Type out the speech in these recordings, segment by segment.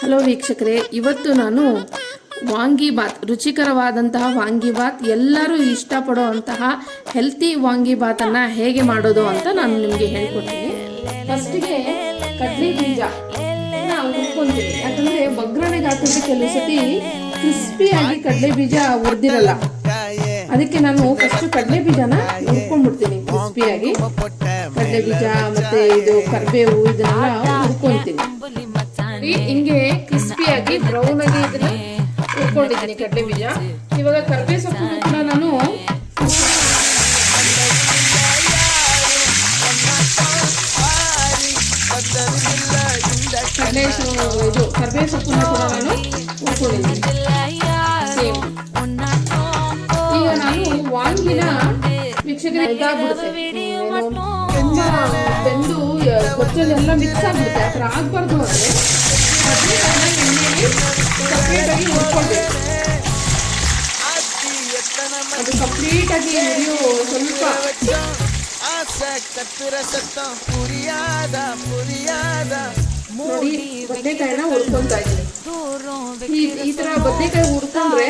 Hello ವೀಕ್ಷಕರೇ, ಇವತ್ತು ನಾನು ವಾಂಗಿಬಾತ್, ರುಚಿಕರವಾದಂತಹ ವಾಂಗಿಬಾತ್, ಎಲ್ಲರೂ ಇಷ್ಟಪಡುವಂತಹ ಹೆಲ್ತಿ ವಾಂಗಿಬಾತನ್ನು ಹೇಗೆ ಮಾಡೋದು ಅಂತ ನಾನು ನಿಮಗೆ ಹೇಳ್ಕೊಡ್ತೀನಿ. ಫಸ್ಟಿಗೆ ಕಡ್ಲೆ ಬೀಜ ಹುರ್ಕೊಂತೀನಿ, ಯಾಕಂದರೆ ಒಗ್ಗರಣೆಗೆ ಹಾಕಿದ್ರೆ ಕೆಲವು ಸತಿ ಕ್ರಿಸ್ಪಿಯಾಗಿ ಕಡಲೆ ಬೀಜ ಹುರಿದಿರಲ್ಲ. ಅದಕ್ಕೆ ನಾನು ಫಸ್ಟ್ ಕಡಲೆ ಬೀಜನ ಹುರ್ಕೊಂಡ್ಬಿಡ್ತೀನಿ ಕ್ರಿಸ್ಪಿಯಾಗಿ. ಕಡಲೆ ಬೀಜ ಮತ್ತು ಇದು ಕರಿಬೇವು ಇದನ್ನೆಲ್ಲ ಹುರ್ಕೊಂತೀನಿ. ಹಿಂಗೆ ಕ್ರಿಸ್ಪಿಯಾಗಿ ಬ್ರೌನ್ ಆಗಿ ಇದನ್ನ ಹುರ್ಕೊಂಡಿದ್ದೀನಿ ಕಡಲೆ ಬೀಜ. ಇವಾಗ ಕರಿಬೇವು ಸೊಪ್ಪು ಕೂಡ ನಾನು ಕರಿಬೇವು ಸೊಪ್ಪನ್ನ ಕೂಡ ನಾನು ಹುರ್ಕೊಂಡಿದ್ದೀನಿ. ಸೇಮ್ ಈಗ ನಾನು ವಾಂಗಿನ ವೀಕ್ಷಕರಿಗೆ ಇದಾಗ್ಬಿಡುತ್ತೆ, ತುಂಬಾ ಬೆಂದು ಗೊಜ್ಜಲ್ಲೆಲ್ಲ ಮಿಕ್ಸ್ ಆಗ್ಬಿಡುತ್ತೆ. ಆ ಥರ ಆಗ್ಬಾರ್ದು ಅಂದರೆ ಸಪ್ರೇಟಾಗಿ ಹುರ್ಕೊಳ್ಬೇಕು. ಅದು ಕಂಪ್ಲೀಟಾಗಿ ಹಿಡಿಯೋ ಸ್ವಲ್ಪ ನೋಡಿ ಬದನೆಕಾಯಿನ ಹುರ್ಕೊಂತಾ ಇದ್ದೀನಿ. ಈ ತರ ಬದನೆಕಾಯಿ ಹುರ್ಕೊಂಡ್ರೆ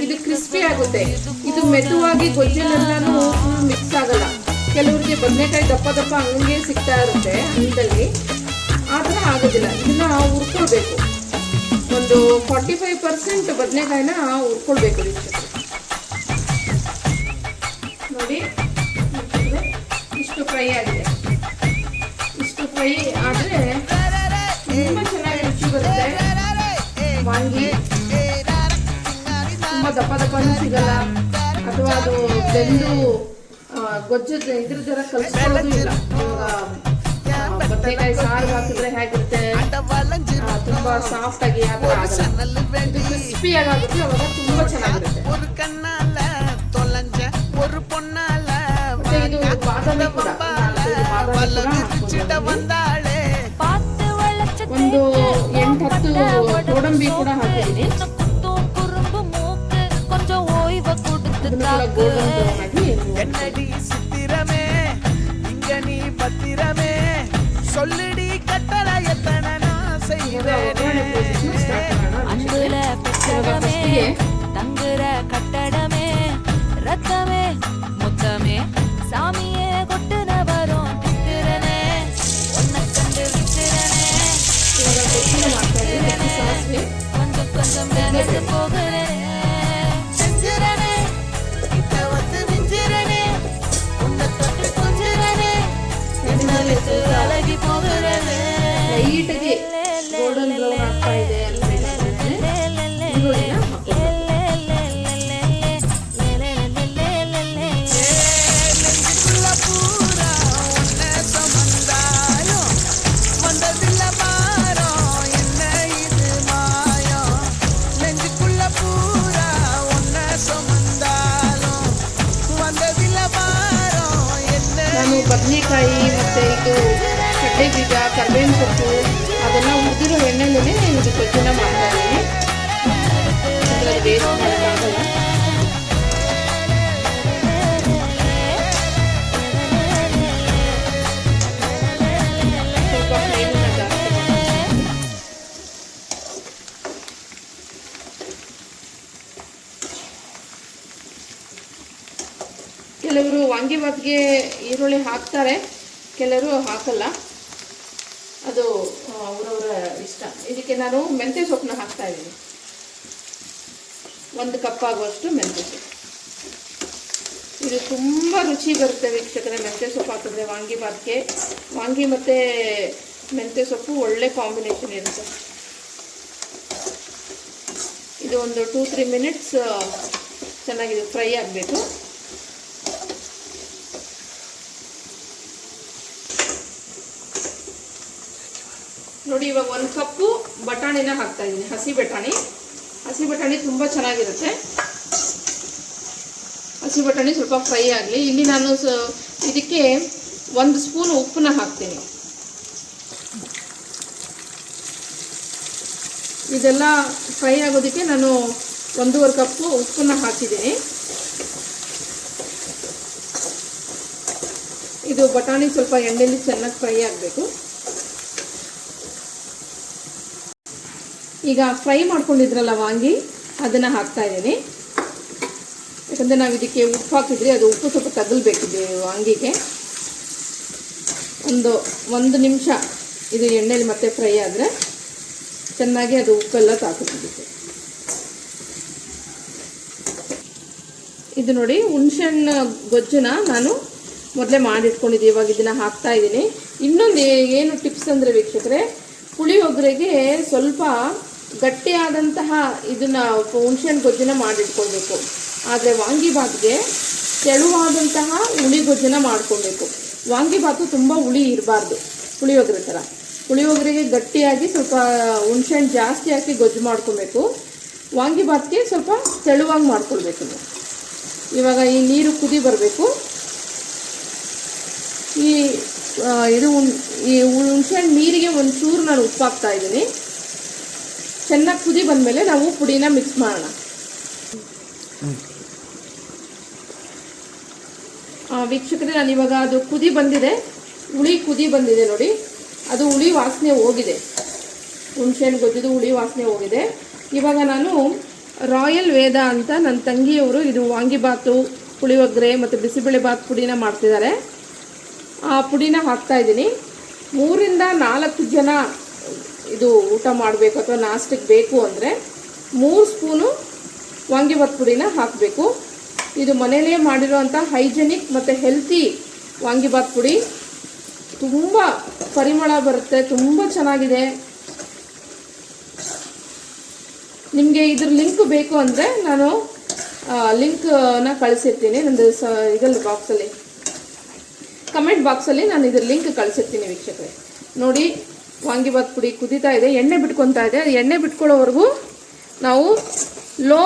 ಇದು ಕ್ರಿಸ್ಪಿ ಆಗುತ್ತೆ. ಇದು ಮೆದುವಾಗಿ ಗೊಜ್ಜಲ್ಲೆಲ್ಲಾನು ಮಿಕ್ಸ್ ಆಗಲ್ಲ. ಕೆಲವರಿಗೆ ಬದನೆಕಾಯಿ ದಪ್ಪ ದಪ್ಪ ಹಂಗೆ ಸಿಗ್ತಾ ಇರುತ್ತೆ ಹಣ್ಣಲ್ಲಿ, ಆ ಥರ ಆಗೋದಿಲ್ಲ. ಇದನ್ನ ಹುರ್ಕೊಳ್ಬೇಕು. ಒಂದು 45% ಬದನೆಕಾಯಿನ ಹುರ್ಕೊಳ್ಬೇಕು. ನೋಡಿ ಇಷ್ಟು ಫ್ರೈ ಆಗಿದೆ. ಇಷ್ಟು ಫ್ರೈ ಆದರೆ ತುಂಬ ಚೆನ್ನಾಗಿ ರುಚಿ ಬರುತ್ತೆ ವಾಂಗಿ. ತುಂಬ ದಪ್ಪ ದಪ್ಪನೂ ಸಿಗಲ್ಲ, ಅಥವಾ ಅದು ಬೆಂದು ಗೊಜ್ಜದ ಇದ್ರ ಥರ ಕಲಿಸ್ಕೊಳ್ಳೋದು ಇಲ್ಲ. ಬದನೆಕಾಯಿ ಸಾರು ಹಾಕಿದ್ರೆ ಹೇಗಿರುತ್ತೆ, ತುಂಬಾ ಸಾಫ್ಟ್ ಆಗಿ ಕ್ರಿಸ್ಪಿಯಾಗಿ ಆಗುತ್ತೆ. ಅವಾಗ ತುಂಬಾ ಚೆನ್ನಾಗಿರುತ್ತೆ. ಮತ್ತೆ ಇದು ಬಾದಾಮಿ ಕೂಡ ಒಂದು 8-10 ಗೋಡಂಬಿ ಕೂಡ ಹಾಕಿದ್ದೀನಿ. சொல்லடி கட்டளை எத்தனை நான் அங்குல பெற்றடமே தங்குற கட்டடமே ரத்தமே முத்தமே சாமியே கொட்டுன வரும் தித்திரனே ஒன்ன கண்டு வித்திரனே கொஞ்சம் கொஞ்சம் நினைச்சு போகிறேன் செஞ்சிரனே கிட்ட வந்து மிஞ்சிரனே உன்னை தொட்டு கொஞ்சிரனே என்னலுக்கு அழகி போகிறேன். ಲೈಟಾಗಿ ಗೋಲ್ಡನ್ ಬ್ರೌನ್ ಆಗ್ತಾ ಇದೆ ಅಂತ ನಾನು ಬದನೆಕಾಯಿ ಮತ್ತು ಇದು ಕಡ್ಲೆ ಬೀಜ, ಕರಿಬೇವಿನ ಸೊಪ್ಪು ಅದನ್ನು ಹುರಿದಿರೋ ಎಣ್ಣೆಲೇ ಇದು ಗೊಜ್ಜನ್ನ ಮಾಡ್ತಾ ಇದ್ದೀನಿ. ಅದರಲ್ಲಿ ವೇಸ್ಟ್ ಮಾಡೋಕ್ಕಾಗಲ್ಲ. ಸ್ವಲ್ಪ ಫ್ಲೇಮನ್ನು ಜಾಸ್ತಿ ಮಾಡಿ. ಕೆಲವರು ವಾಂಗಿಬಾತ್ಗೆ ಈರುಳ್ಳಿ ಹಾಕ್ತಾರೆ, ಕೆಲವರು ಹಾಕಲ್ಲ. ಅದು ಅವರವರ ಇಷ್ಟ. ಇದಕ್ಕೆ ನಾನು ಮೆಂತ್ಯ ಸೊಪ್ಪನ್ನ ಹಾಕ್ತಾ ಇದ್ದೀನಿ. 1 ಕಪ್ ಆಗುವಷ್ಟು ಮೆಂತ್ಯ ಸೊಪ್ಪು. ಇದು ತುಂಬ ರುಚಿ ಬರುತ್ತೆ ವೀಕ್ಷಕರೇ. ಮೆಂತ್ಯ ಸೊಪ್ಪು ಹಾಕಿದ್ರೆ ವಾಂಗಿಬಾತ್ಗೆ ವಾಂಗಿ ಮತ್ತು ಮೆಂತ್ಯ ಸೊಪ್ಪು ಒಳ್ಳೆ ಕಾಂಬಿನೇಷನ್ ಇರುತ್ತೆ. ಇದು ಒಂದು 2-3 ಮಿನಿಟ್ಸ್ ಚೆನ್ನಾಗಿದೆ ಫ್ರೈ ಆಗಬೇಕು. ನೋಡಿ ಇವಾಗ 1 ಕಪ್ಪು ಬಟಾಣಿನ ಹಾಕ್ತಾ ಇದ್ದೀನಿ. ಹಸಿ ಬಟಾಣಿ ತುಂಬ ಚೆನ್ನಾಗಿರುತ್ತೆ. ಹಸಿ ಬಟಾಣಿ ಸ್ವಲ್ಪ ಫ್ರೈ ಆಗಲಿ. ಇಲ್ಲಿ ನಾನು ಇದಕ್ಕೆ 1 ಸ್ಪೂನ್ ಉಪ್ಪನ್ನ ಹಾಕ್ತೀನಿ. ಇದೆಲ್ಲ ಫ್ರೈ ಆಗೋದಕ್ಕೆ ನಾನು 1.5 ಕಪ್ಪು ಉಪ್ಪನ್ನ ಹಾಕಿದ್ದೀನಿ. ಇದು ಬಟಾಣಿ ಸ್ವಲ್ಪ ಎಣ್ಣೆಯಲ್ಲಿ ಚೆನ್ನಾಗಿ ಫ್ರೈ ಆಗಬೇಕು. ಈಗ ಫ್ರೈ ಮಾಡ್ಕೊಂಡಿದ್ರಲ್ಲ ವಾಂಗಿ, ಅದನ್ನು ಹಾಕ್ತಾಯಿದ್ದೀನಿ. ಯಾಕಂದರೆ ನಾವು ಇದಕ್ಕೆ ಉಪ್ಪು ಹಾಕಿದ್ರಿ, ಅದು ಉಪ್ಪು ಸ್ವಲ್ಪ ತಗಲ್ಬೇಕಿದೆ ವಾಂಗಿಗೆ. ಒಂದು ನಿಮಿಷ ಇದು ಎಣ್ಣೆಲಿ ಮತ್ತೆ ಫ್ರೈ ಆದರೆ ಚೆನ್ನಾಗಿ ಅದು ಉಪ್ಪೆಲ್ಲ ತಾಕುತ್ತಿರುತ್ತೆ. ಇದು ನೋಡಿ, ಹುಣಸೆಹಣ್ಣು ಗೊಜ್ಜನ್ನ ನಾನು ಮೊದಲೇ ಮಾಡಿಟ್ಕೊಂಡಿದ್ದೆ. ಇವಾಗ ಇದನ್ನು ಹಾಕ್ತಾಯಿದ್ದೀನಿ. ಇನ್ನೊಂದು ಏನು ಟಿಪ್ಸ್ ಅಂದರೆ ವೀಕ್ಷಕರೇ, ಪುಳಿಯೋಗರೆಗೆ ಸ್ವಲ್ಪ ಗಟ್ಟಿಯಾದಂತಹ ಇದನ್ನು ಹುಣಸೆಹಣ್ಣು ಗೊಜ್ಜನ್ನ ಮಾಡಿಟ್ಕೊಳ್ಬೇಕು. ಆದರೆ ವಾಂಗಿಬಾತ್ಗೆ ತೆಳುವಾದಂತಹ ಹುಳಿ ಗೊಜ್ಜನ್ನ ಮಾಡ್ಕೊಳ್ಬೇಕು. ವಾಂಗಿಬಾತು ತುಂಬ ಹುಳಿ ಇರಬಾರ್ದು, ಪುಳಿಯೋಗರೆ ಥರ. ಪುಳಿಯೋಗರೆಗೆ ಗಟ್ಟಿಯಾಗಿ ಸ್ವಲ್ಪ ಹುಣಸೆಹಣ್ಣು ಜಾಸ್ತಿ ಹಾಕಿ ಗೊಜ್ಜು ಮಾಡ್ಕೊಬೇಕು. ವಾಂಗಿಬಾತ್ಗೆ ಸ್ವಲ್ಪ ತೆಳುವಾಗಿ ಮಾಡ್ಕೊಳ್ಬೇಕು. ಇವಾಗ ಈ ನೀರು ಕುದಿ ಬರಬೇಕು. ಈ ಹುಣಸೆಹಣ್ಣು ನೀರಿಗೆ ಒಂಚೂರು ನಾನು ಉಪ್ಪು ಹಾಕ್ತಾ ಇದ್ದೀನಿ. ಚೆನ್ನಾಗಿ ಕುದಿ ಬಂದಮೇಲೆ ನಾವು ಪುಡಿನ ಮಿಕ್ಸ್ ಮಾಡೋಣ. ವೀಕ್ಷಕರೇ, ನಾನು ಇವಾಗ ಅದು ಕುದಿ ಬಂದಿದೆ, ಹುಳಿ ಕುದಿ ಬಂದಿದೆ ನೋಡಿ. ಅದು ಹುಳಿ ವಾಸನೆ ಹೋಗಿದೆ, ಹುಣಸೆಹಣ್ಣು ಗೊಜ್ಜಿದು ಹುಳಿ ವಾಸನೆ ಹೋಗಿದೆ. ಇವಾಗ ನಾನು ರಾಯಲ್ ವೇದ ಅಂತ ನನ್ನ ತಂಗಿಯವರು ಇದು ವಾಂಗಿಬಾತು, ಪುಳಿಯೋಗರೆ ಮತ್ತು ಬಿಸಿಬೇಳೆಬಾತ್ ಪುಡಿನ ಮಾಡ್ತಿದ್ದಾರೆ. ಆ ಪುಡಿನ ಹಾಕ್ತಾಯಿದ್ದೀನಿ. 3 ರಿಂದ 4 ಜನ ಇದು ಊಟ ಮಾಡಬೇಕು ಅಥವಾ ನಾಷ್ಟಕ್ಕೆ ಬೇಕು ಅಂದರೆ 3 ಸ್ಪೂನು ವಾಂಗಿಬಾತ್ ಪುಡಿನ ಹಾಕಬೇಕು. ಇದು ಮನೆಯಲ್ಲೇ ಮಾಡಿರುವಂಥ ಹೈಜೆನಿಕ್ ಮತ್ತು ಹೆಲ್ತಿ ವಾಂಗಿಬಾತ್ ಪುಡಿ. ತುಂಬ ಪರಿಮಳ ಬರುತ್ತೆ, ತುಂಬ ಚೆನ್ನಾಗಿದೆ. ನಿಮಗೆ ಇದ್ರ ಲಿಂಕ್ ಬೇಕು ಅಂದರೆ ನಾನು ಲಿಂಕ್ನ ಕಳಿಸಿರ್ತೀನಿ ನಂದು ಇದರಲ್ಲಿ ಬಾಕ್ಸಲ್ಲಿ, ಕಮೆಂಟ್ ಬಾಕ್ಸಲ್ಲಿ ನಾನು ಇದ್ರ ಲಿಂಕ್ ಕಳಿಸಿರ್ತೀನಿ ವೀಕ್ಷಕರೇ. ನೋಡಿ, ವಾಂಗಿಬಾತ್ ಪುಡಿ ಕುದೀತಾ ಇದೆ, ಎಣ್ಣೆ ಬಿಟ್ಕೊತಾ ಇದೆ. ಎಣ್ಣೆ ಬಿಟ್ಕೊಳ್ಳೋವರೆಗೂ ನಾವು ಲೋ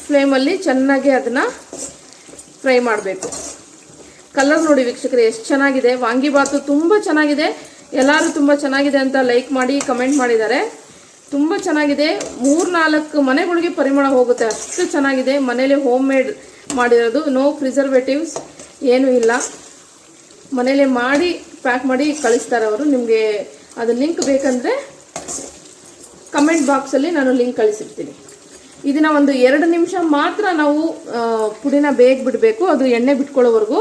ಫ್ಲೇಮಲ್ಲಿ ಚೆನ್ನಾಗಿ ಅದನ್ನು ಫ್ರೈ ಮಾಡಬೇಕು. ಕಲರ್ ನೋಡಿ ವೀಕ್ಷಕರೇ ಎಷ್ಟು ಚೆನ್ನಾಗಿದೆ. ವಾಂಗಿಬಾತು ತುಂಬ ಚೆನ್ನಾಗಿದೆ. ಎಲ್ಲರೂ ತುಂಬ ಚೆನ್ನಾಗಿದೆ ಅಂತ ಲೈಕ್ ಮಾಡಿ ಕಮೆಂಟ್ ಮಾಡಿದ್ದಾರೆ. ತುಂಬ ಚೆನ್ನಾಗಿದೆ. 3-4 ಮನೆಗಳಿಗೆ ಪರಿಮಳ ಹೋಗುತ್ತೆ, ಅಷ್ಟು ಚೆನ್ನಾಗಿದೆ. ಮನೇಲಿ ಹೋಮ್ ಮೇಡ್ ಮಾಡಿರೋದು, ನೋ ಪ್ರಿಸರ್ವೇಟಿವ್ಸ್ ಏನೂ ಇಲ್ಲ. ಮನೇಲಿ ಮಾಡಿ ಪ್ಯಾಕ್ ಮಾಡಿ ಕಳಿಸ್ತಾರೆ ಅವರು. ನಿಮಗೆ ಅದು ಲಿಂಕ್ ಬೇಕಂದರೆ ಕಮೆಂಟ್ ಬಾಕ್ಸಲ್ಲಿ ನಾನು ಲಿಂಕ್ ಕಳಿಸಿರ್ತೀನಿ. ಇದನ್ನು ಒಂದು 2 ನಿಮಿಷ ಮಾತ್ರ ನಾವು ಪುಡಿನ ಬೇಗ ಬಿಡಬೇಕು, ಅದು ಎಣ್ಣೆ ಬಿಟ್ಕೊಳ್ಳೋವರೆಗೂ.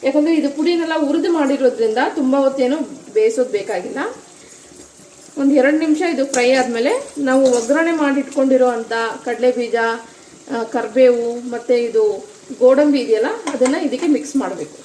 ಯಾಕಂದರೆ ಇದು ಪುಡಿನೆಲ್ಲ ಹುರಿದು ಮಾಡಿರೋದ್ರಿಂದ ತುಂಬ ಹೊತ್ತೇನು ಬೇಯಿಸೋದು ಬೇಕಾಗಿಲ್ಲ. ಒಂದು 2 ನಿಮಿಷ ಇದು ಫ್ರೈ ಆದಮೇಲೆ ನಾವು ಒಗ್ಗರಣೆ ಮಾಡಿಟ್ಕೊಂಡಿರೋ ಅಂಥ ಕಡಲೆ ಬೀಜ, ಕರಿಬೇವು ಮತ್ತು ಇದು ಗೋಡಂಬಿ ಇದೆಯಲ್ಲ, ಅದನ್ನು ಇದಕ್ಕೆ ಮಿಕ್ಸ್ ಮಾಡಬೇಕು.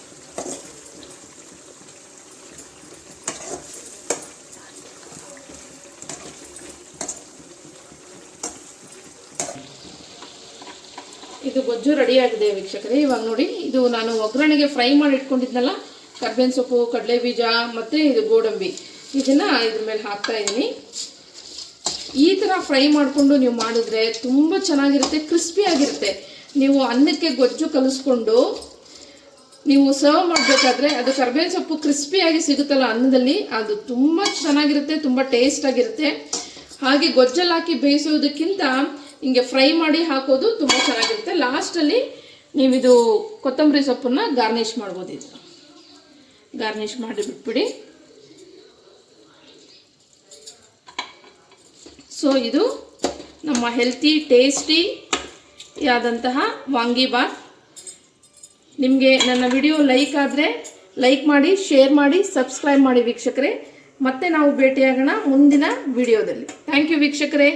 ಇದು ಗೊಜ್ಜು ರೆಡಿಯಾಗಿದೆ ವೀಕ್ಷಕರೇ. ಇವಾಗ ನೋಡಿ, ಇದು ನಾನು ಒಗ್ಗರಣೆಗೆ ಫ್ರೈ ಮಾಡಿ ಇಟ್ಕೊಂಡಿದ್ನಲ್ಲ, ಕರ್ಬೇವಿನ ಸೊಪ್ಪು, ಕಡಲೆ ಬೀಜ ಮತ್ತು ಇದು ಗೋಡಂಬಿ, ಇದನ್ನು ಇದ್ರ ಮೇಲೆ ಹಾಕ್ತಾ ಇದ್ದೀನಿ. ಈ ಥರ ಫ್ರೈ ಮಾಡಿಕೊಂಡು ನೀವು ಮಾಡಿದ್ರೆ ತುಂಬ ಚೆನ್ನಾಗಿರುತ್ತೆ, ಕ್ರಿಸ್ಪಿಯಾಗಿರುತ್ತೆ. ನೀವು ಅನ್ನಕ್ಕೆ ಗೊಜ್ಜು ಕಲಿಸ್ಕೊಂಡು ನೀವು ಸರ್ವ್ ಮಾಡಬೇಕಾದ್ರೆ ಅದು ಕರ್ಬೇವಿನ ಸೊಪ್ಪು ಕ್ರಿಸ್ಪಿಯಾಗಿ ಸಿಗುತ್ತಲ್ಲ ಅನ್ನದಲ್ಲಿ, ಅದು ತುಂಬ ಚೆನ್ನಾಗಿರುತ್ತೆ, ತುಂಬ ಟೇಸ್ಟಾಗಿರುತ್ತೆ. ಹಾಗೆ ಗೊಜ್ಜಲ್ಲಿ ಹಾಕಿ ಬೇಯಿಸೋದಕ್ಕಿಂತ ಹಿಂಗೆ ಫ್ರೈ ಮಾಡಿ ಹಾಕೋದು ತುಂಬ ಚೆನ್ನಾಗಿರುತ್ತೆ. ಲಾಸ್ಟಲ್ಲಿ ನೀವಿದು ಕೊತ್ತಂಬರಿ ಸೊಪ್ಪನ್ನು ಗಾರ್ನಿಷ್ ಮಾಡ್ಬೋದು. ಇದು ಗಾರ್ನಿಷ್ ಮಾಡಿ ಬಿಟ್ಬಿಡಿ. ಸೊ ಇದು ನಮ್ಮ ಹೆಲ್ತಿ ಟೇಸ್ಟಿ ಆದಂತಹ ವಾಂಗಿಬಾತ್. ನಿಮಗೆ ನನ್ನ ವಿಡಿಯೋ ಲೈಕ್ ಆದರೆ ಲೈಕ್ ಮಾಡಿ, ಶೇರ್ ಮಾಡಿ, ಸಬ್ಸ್ಕ್ರೈಬ್ ಮಾಡಿ ವೀಕ್ಷಕರೇ. ಮತ್ತೆ ನಾವು ಭೇಟಿಯಾಗೋಣ ಮುಂದಿನ ವಿಡಿಯೋದಲ್ಲಿ. ಥ್ಯಾಂಕ್ ಯು ವೀಕ್ಷಕರೇ.